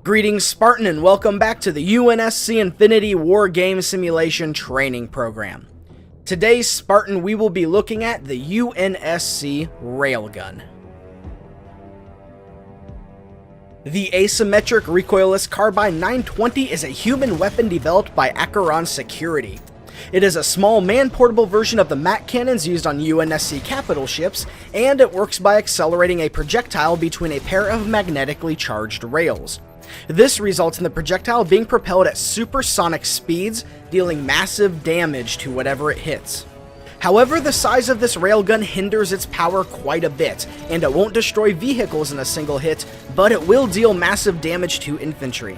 Greetings Spartan and welcome back to the UNSC Infinity War Game Simulation Training Program. Today Spartan, we will be looking at the UNSC Railgun. The asymmetric recoilless carbine 920 is a human weapon developed by Acheron Security. It is a small man-portable version of the MAC cannons used on UNSC capital ships, and it works by accelerating a projectile between a pair of magnetically charged rails. This results in the projectile being propelled at supersonic speeds, dealing massive damage to whatever it hits. However, the size of this railgun hinders its power quite a bit, and it won't destroy vehicles in a single hit, but it will deal massive damage to infantry.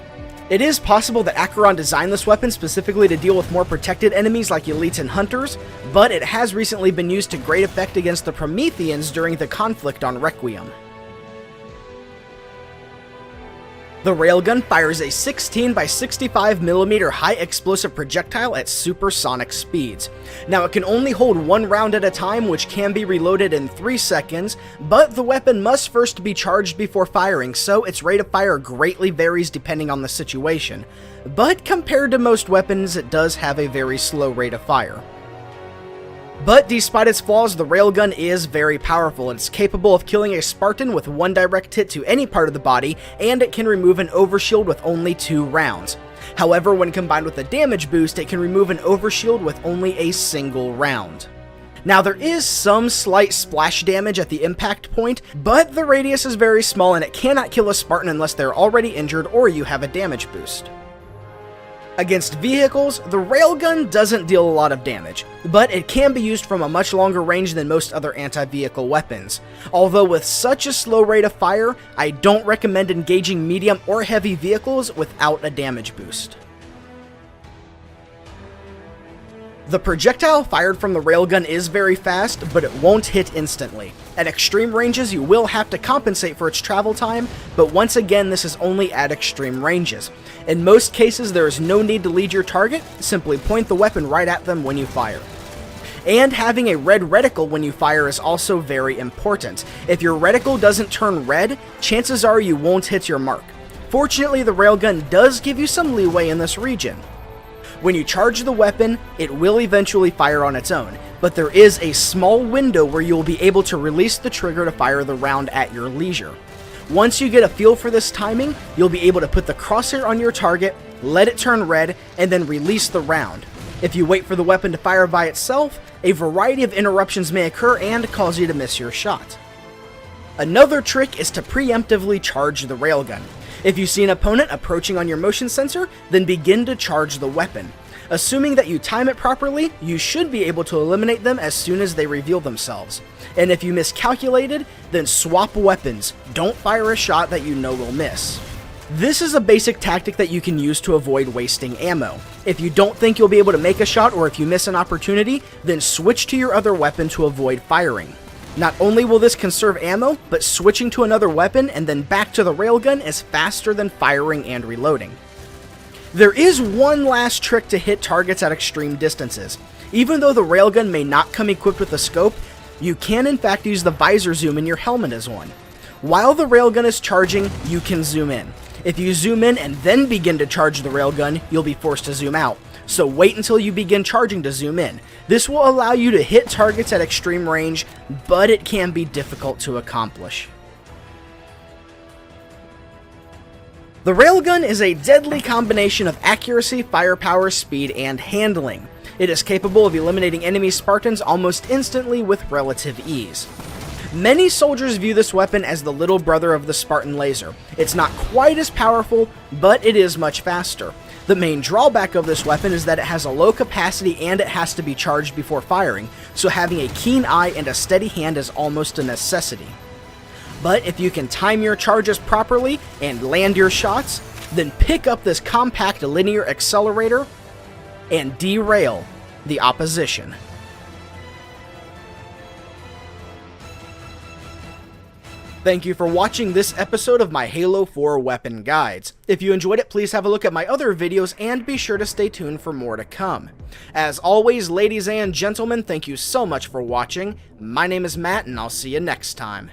It is possible that Acheron designed this weapon specifically to deal with more protected enemies like elites and hunters, but it has recently been used to great effect against the Prometheans during the conflict on Requiem. The railgun fires a 16 by 65mm high explosive projectile at supersonic speeds. Now it can only hold one round at a time, which can be reloaded in 3 seconds, but the weapon must first be charged before firing, so its rate of fire greatly varies depending on the situation. But compared to most weapons, it does have a very slow rate of fire. But despite its flaws, the railgun is very powerful. It's capable of killing a Spartan with one direct hit to any part of the body, and it can remove an overshield with only 2 rounds. However, when combined with a damage boost, it can remove an overshield with only a single round. Now there is some slight splash damage at the impact point, but the radius is very small and it cannot kill a Spartan unless they're already injured or you have a damage boost. Against vehicles, the railgun doesn't deal a lot of damage, but it can be used from a much longer range than most other anti-vehicle weapons. Although with such a slow rate of fire, I don't recommend engaging medium or heavy vehicles without a damage boost. The projectile fired from the railgun is very fast, but it won't hit instantly. At extreme ranges, you will have to compensate for its travel time, but once again, this is only at extreme ranges. In most cases, there is no need to lead your target, simply point the weapon right at them when you fire. And having a red reticle when you fire is also very important. If your reticle doesn't turn red, chances are you won't hit your mark. Fortunately, the railgun does give you some leeway in this region. When you charge the weapon, it will eventually fire on its own, but there is a small window where you will be able to release the trigger to fire the round at your leisure. Once you get a feel for this timing, you'll be able to put the crosshair on your target, let it turn red, and then release the round. If you wait for the weapon to fire by itself, a variety of interruptions may occur and cause you to miss your shot. Another trick is to preemptively charge the railgun. If you see an opponent approaching on your motion sensor, then begin to charge the weapon. Assuming that you time it properly, you should be able to eliminate them as soon as they reveal themselves. And if you miscalculated, then swap weapons. Don't fire a shot that you know will miss. This is a basic tactic that you can use to avoid wasting ammo. If you don't think you'll be able to make a shot, or if you miss an opportunity, then switch to your other weapon to avoid firing. Not only will this conserve ammo, but switching to another weapon and then back to the railgun is faster than firing and reloading. There is one last trick to hit targets at extreme distances. Even though the railgun may not come equipped with a scope, you can in fact use the visor zoom in your helmet as one. While the railgun is charging, you can zoom in. If you zoom in and then begin to charge the railgun, you'll be forced to zoom out. So wait until you begin charging to zoom in. This will allow you to hit targets at extreme range, but it can be difficult to accomplish. The railgun is a deadly combination of accuracy, firepower, speed, and handling. It is capable of eliminating enemy Spartans almost instantly with relative ease. Many soldiers view this weapon as the little brother of the Spartan laser. It's not quite as powerful, but it is much faster. The main drawback of this weapon is that it has a low capacity and it has to be charged before firing, so having a keen eye and a steady hand is almost a necessity. But if you can time your charges properly and land your shots, then pick up this compact linear accelerator and derail the opposition. Thank you for watching this episode of my Halo 4 weapon guides. If you enjoyed it, please have a look at my other videos and be sure to stay tuned for more to come. As always, ladies and gentlemen, thank you so much for watching. My name is Matt and I'll see you next time.